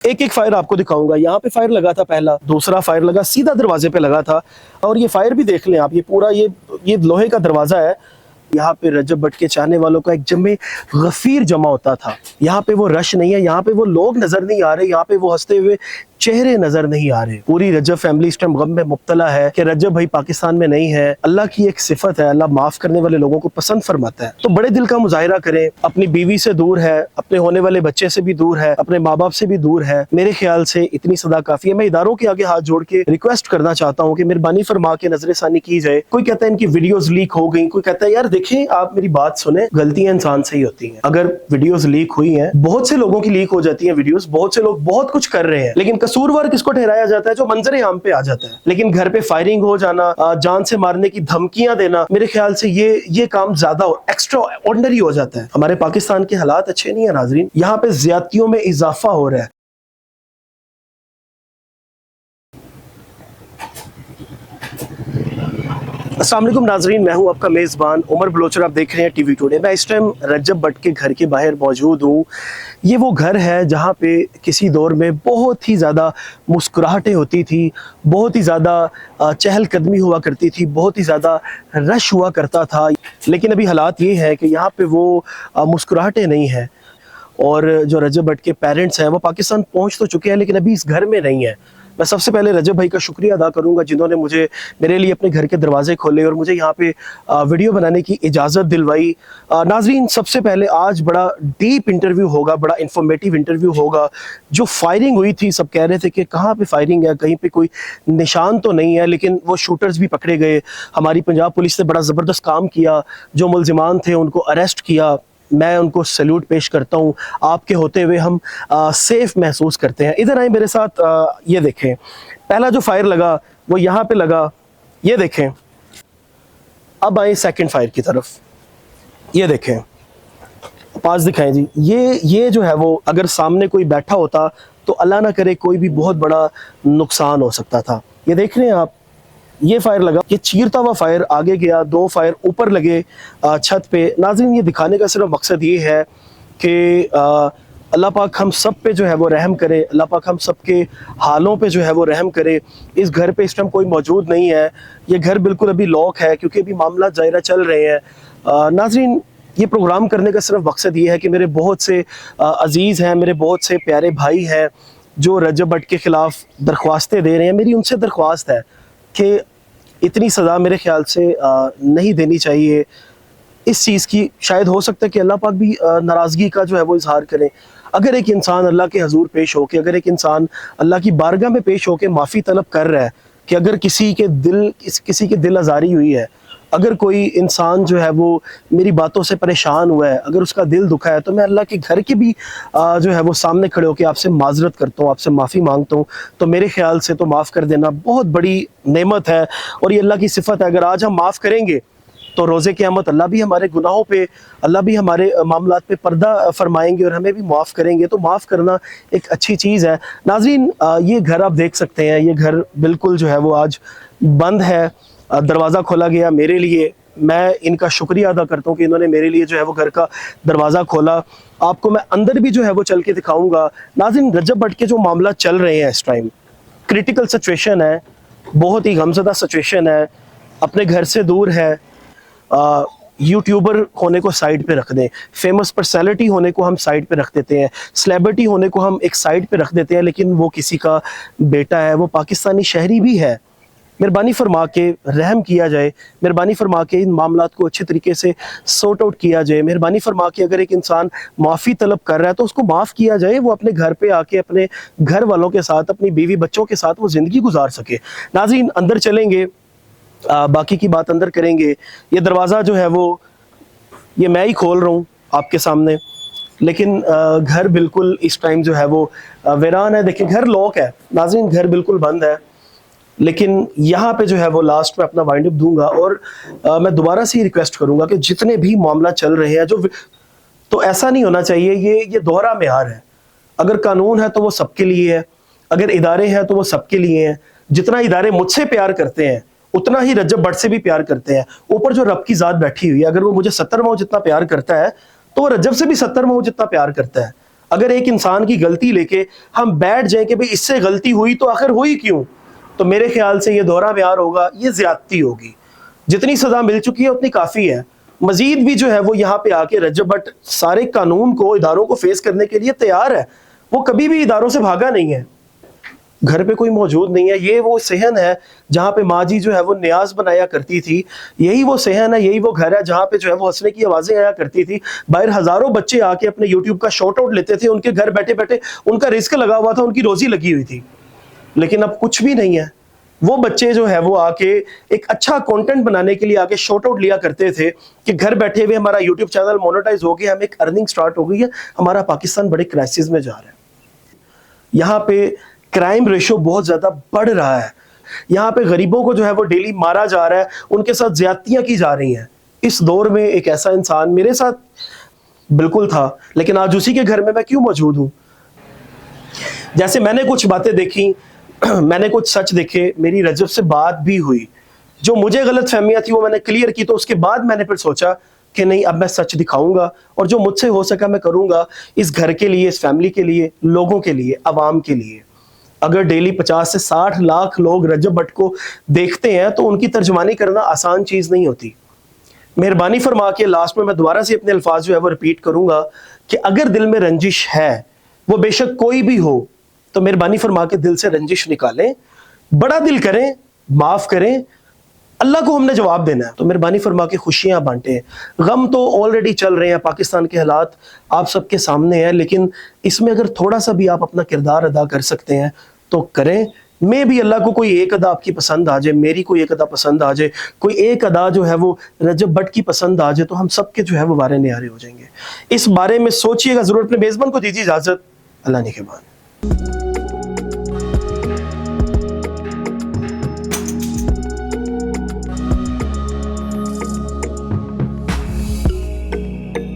एक एक फायर आपको दिखाऊंगा। यहाँ पे फायर लगा था, पहला दूसरा फायर लगा सीधा दरवाजे पे लगा था। और ये फायर भी देख लें आप, ये पूरा ये लोहे का दरवाजा है। यहाँ पे रजब भट्ट के चाहने वालों का एक जमे गफीर जमा होता था। यहाँ पे वो रश नहीं है, यहाँ पे वो लोग नजर नहीं आ रहे, यहाँ पे वो हंसते हुए चेहरे नजर नहीं आ रहे। पूरी रजब फैमिली इस टाइम गम में मुब्तला है कि रजब भाई पाकिस्तान में नहीं है। अल्लाह की एक सिफत है, अल्लाह माफ करने वाले लोगों को पसंद फरमाता है। तो बड़े दिल का मुजाहिरा करें, अपनी बीवी से दूर है, अपने होने वाले बच्चे से भी दूर है, अपने माँ बाप से भी दूर है। मेरे ख्याल से इतनी सदा काफी है। मैं इदारों के आगे हाथ जोड़ के रिक्वेस्ट करना चाहता हूँ कि मेहरबानी फरमा के नजर सानी की जाए। कोई कहता है इनकी वीडियोस लीक हो गई, कोई कहता है यार देखें आप मेरी बात सुने, गलतियां इंसान से ही होती हैं। अगर वीडियोस लीक हुई हैं, बहुत से लोगों की लीक हो जाती हैं वीडियोस, बहुत से लोग बहुत कुछ कर रहे हैं, लेकिन कसूरवार किसको ठहराया जाता है? जो मंजरे आम पे आ जाता है। लेकिन घर पे फायरिंग हो जाना, जान से मारने की धमकियां देना, मेरे ख्याल से ये काम ज्यादा एक्स्ट्रा ऑर्डिनरी हो जाता है। हमारे पाकिस्तान के हालात अच्छे नहीं है नाजरीन, यहाँ पे ज्यादतियों में इजाफा हो रहा है। अस्सलाम वालेकुम नाजरीन, मैं हूं आपका मेज़बान उमर बलोचर। आप देख रहे हैं टीवी टुडे। मैं इस टाइम रजब भट्ट के घर के बाहर मौजूद हूं। ये वो घर है जहां पे किसी दौर में बहुत ही ज़्यादा मुस्कुराहटें होती थी, बहुत ही ज़्यादा चहलकदमी हुआ करती थी, बहुत ही ज़्यादा रश हुआ करता था। लेकिन अभी हालात ये है कि यहाँ पे वो मुस्कुराहटें नहीं हैं। और जो रजब भट्ट के पेरेंट्स हैं वो पाकिस्तान पहुँच तो चुके हैं, लेकिन अभी इस घर में नहीं है। मैं सबसे पहले रजब भाई का शुक्रिया अदा करूंगा जिन्होंने मेरे लिए अपने घर के दरवाजे खोले और मुझे यहाँ पे वीडियो बनाने की इजाज़त दिलवाई। नाजरीन, सबसे पहले आज बड़ा डीप इंटरव्यू होगा, बड़ा इंफॉर्मेटिव इंटरव्यू होगा। जो फायरिंग हुई थी, सब कह रहे थे कि कहाँ पे फायरिंग है, कहीं पे कोई निशान तो नहीं है, लेकिन वो शूटर्स भी पकड़े गए। हमारी पंजाब पुलिस ने बड़ा ज़बरदस्त काम किया, जो मुलजिमान थे उनको अरेस्ट किया। मैं उनको सैल्यूट पेश करता हूँ। आपके होते हुए हम सेफ महसूस करते हैं। इधर आए मेरे साथ, ये देखें पहला जो फायर लगा वो यहाँ पे लगा, ये देखें। अब आए सेकंड फायर की तरफ, ये देखें, पास दिखाएं जी। ये जो है वो अगर सामने कोई बैठा होता तो अल्लाह ना करे कोई भी बहुत बड़ा नुकसान हो सकता था। ये देख रहे हैं आप, ये फायर लगा, ये चीरता हुआ फायर आगे गया, दो फायर ऊपर लगे छत पे। नाज़रीन, ये दिखाने का सिर्फ मकसद ये है कि अल्लाह पाक हम सब पे जो है वो रहम करे, अल्लाह पाक हम सब के हालों पे जो है वो रहम करे। इस घर पे इस टाइम कोई मौजूद नहीं है, ये घर बिल्कुल अभी लॉक है क्योंकि अभी मामला ज़ाहिरा चल रहे हैं। नाज़रीन, ये प्रोग्राम करने का सिर्फ मकसद ये है कि मेरे बहुत से अजीज़ हैं, मेरे बहुत से प्यारे भाई हैं जो रजब भट्ट के ख़िलाफ़ दरख्वास्तें दे रहे हैं। मेरी उनसे दरख्वास्त है कि इतनी सज़ा मेरे ख्याल से नहीं देनी चाहिए। इस चीज़ की शायद हो सकता है कि अल्लाह पाक भी नाराज़गी का जो है वो इजहार करें। अगर एक इंसान अल्लाह के हजूर पेश होके, अगर एक इंसान अल्लाह की बारगाह में पेश होके माफ़ी तलब कर रहा है कि अगर किसी के दिल आज़ारी हुई है, अगर कोई इंसान जो है वो मेरी बातों से परेशान हुआ है, अगर उसका दिल दुखा है, तो मैं अल्लाह के घर के भी जो है वो सामने खड़े होकर आपसे माजरत करता हूँ, आपसे माफ़ी मांगता हूँ। तो मेरे ख्याल से तो माफ़ कर देना बहुत बड़ी नेमत है और ये अल्लाह की सिफत है। अगर आज हम माफ़ करेंगे तो रोज़े क़यामत अल्लाह भी हमारे गुनाहों पे, अल्लाह भी हमारे मामलात पे पर्दा फरमाएंगे और हमें भी माफ़ करेंगे। तो माफ़ करना एक अच्छी चीज़ है। नाज़रीन, ये घर आप देख सकते हैं, ये घर बिल्कुल जो है वो आज बंद है। दरवाज़ा खोला गया मेरे लिए, मैं इनका शुक्रिया अदा करता हूँ कि इन्होंने मेरे लिए जो है वो घर का दरवाज़ा खोला। आपको मैं अंदर भी जो है वो चल के दिखाऊंगा। नाज़रीन, रजब भट्ट के जो मामला चल रहे हैं इस टाइम, क्रिटिकल सिचुएशन है, बहुत ही गमज़दा सिचुएशन है, अपने घर से दूर है। यूट्यूबर होने को साइड पे रख दें, फेमस पर्सनैलिटी होने को हम साइड पे रख देते हैं, सेलिब्रिटी होने को हम एक साइड पे रख देते हैं, लेकिन वो किसी का बेटा है, वो पाकिस्तानी शहरी भी है। मेहरबानी फरमा के रहम किया जाए, मेहरबानी फरमा के इन मामलात को अच्छे तरीके से सॉर्ट आउट किया जाए। मेहरबानी फरमा के अगर एक इंसान माफ़ी तलब कर रहा है तो उसको माफ़ किया जाए, वो अपने घर पे आके अपने घर वालों के साथ, अपनी बीवी बच्चों के साथ वो ज़िंदगी गुजार सके। नाज़रीन, अंदर चलेंगे, बाकी की बात अंदर करेंगे। ये दरवाज़ा जो है वो ये मैं ही खोल रहा हूँ आपके सामने, लेकिन घर बिल्कुल इस टाइम जो है वो वीरान है। देखिए, घर लॉक है नाज़रीन, घर बिल्कुल बंद है। लेकिन यहाँ पे जो है वो लास्ट में अपना वाइंड अप दूंगा और मैं दोबारा से ही रिक्वेस्ट करूंगा कि जितने भी मामला चल रहे हैं तो ऐसा नहीं होना चाहिए। ये दोहरा मेयार है। अगर कानून है तो वो सबके लिए है, अगर इदारे हैं तो वो सबके लिए हैं। जितना इदारे मुझसे प्यार करते हैं उतना ही रजब भट्ट से भी प्यार करते हैं। ऊपर जो रब की ज़ात बैठी हुई है, अगर वो मुझे 70 माह जितना प्यार करता है तो वो रजब से भी 70 माह जितना प्यार करता है। اگر ایک انسان کی غلطی لے کے ہم بیٹھ جائیں کہ بھئی اس سے غلطی ہوئی تو آخر ہوئی کیوں، تو میرے خیال سے یہ دورہ معیار ہوگا، یہ زیادتی ہوگی. جتنی سزا مل چکی ہے اتنی کافی ہے. مزید بھی جو ہے وہ یہاں پہ آ کے رجب بٹ سارے قانون کو، اداروں کو فیس کرنے کے لیے تیار ہے. وہ کبھی بھی اداروں سے بھاگا نہیں ہے. گھر پہ کوئی موجود نہیں ہے. یہ وہ صحن ہے جہاں پہ ماں جی جو ہے وہ نیاز بنایا کرتی تھی. یہی وہ صحن ہے، یہی وہ گھر ہے جہاں پہ جو ہے وہ ہنسنے کی آوازیں آیا کرتی تھی. باہر ہزاروں بچے آ کے اپنے یوٹیوب کا شاٹ آؤٹ لیتے تھے. ان کے گھر بیٹھے بیٹھے ان کا رزق لگا ہوا تھا، ان کی روزی لگی ہوئی تھی. لیکن اب کچھ بھی نہیں ہے. وہ بچے جو ہے وہ آ کے ایک اچھا کانٹینٹ بنانے کے لیے آ کے شاٹ آؤٹ لیا کرتے تھے کہ گھر بیٹھے ہوئے ہمارا یوٹیوب چینل مونیٹائز ہو گیا، ہمیں ایک ارننگ سٹارٹ ہو گئی ہے، ہمارا پاکستان بڑے کرائسس میں جا رہا ہے. یہاں پہ کرائم ریشو بہت زیادہ بڑھ رہا ہے. یہاں پہ غریبوں کو جو ہے وہ ڈیلی مارا جا رہا ہے، ان کے ساتھ زیادتیاں کی جا رہی ہیں. اس دور میں ایک ایسا انسان میرے ساتھ بالکل تھا، لیکن آج اسی کے گھر میں کیوں موجود ہوں. جیسے میں نے کچھ باتیں دیکھی، میں نے کچھ سچ دیکھے، میری رجب سے بات بھی ہوئی، جو مجھے غلط فہمیاں تھی وہ میں نے کلیئر کی. تو اس کے بعد میں نے پھر سوچا کہ نہیں، اب میں سچ دکھاؤں گا اور جو مجھ سے ہو سکا میں کروں گا، اس گھر کے لیے، اس فیملی کے لیے، لوگوں کے لیے، عوام کے لیے. اگر ڈیلی 50 سے 60 لاکھ لوگ رجب بٹ کو دیکھتے ہیں تو ان کی ترجمانی کرنا آسان چیز نہیں ہوتی. مہربانی فرما کے لاسٹ میں دوبارہ سے اپنے الفاظ جو ہے وہ ریپیٹ کروں گا کہ اگر دل میں رنجش ہے، وہ بے شک کوئی بھی ہو، تو مہربانی فرما کے دل سے رنجش نکالیں، بڑا دل کریں، معاف کریں. اللہ کو ہم نے جواب دینا ہے، تو مہربانی فرما کے خوشیاں بانٹیں. غم تو آلریڈی چل رہے ہیں، پاکستان کے حالات آپ سب کے سامنے ہیں، لیکن اس میں اگر تھوڑا سا بھی آپ اپنا کردار ادا کر سکتے ہیں تو کریں. میں بھی اللہ کو کوئی ایک ادا آپ کی پسند آ جائے، میری کوئی ایک ادا پسند آ جائے، کوئی ایک ادا جو ہے وہ رجب بٹ کی پسند آ جائے، تو ہم سب کے جو ہے وہ بارے نیارے ہو جائیں گے. اس بارے میں سوچئے گا ضرور. اپنے میزبان کو دیجیے اجازت. اللہ نگہبان.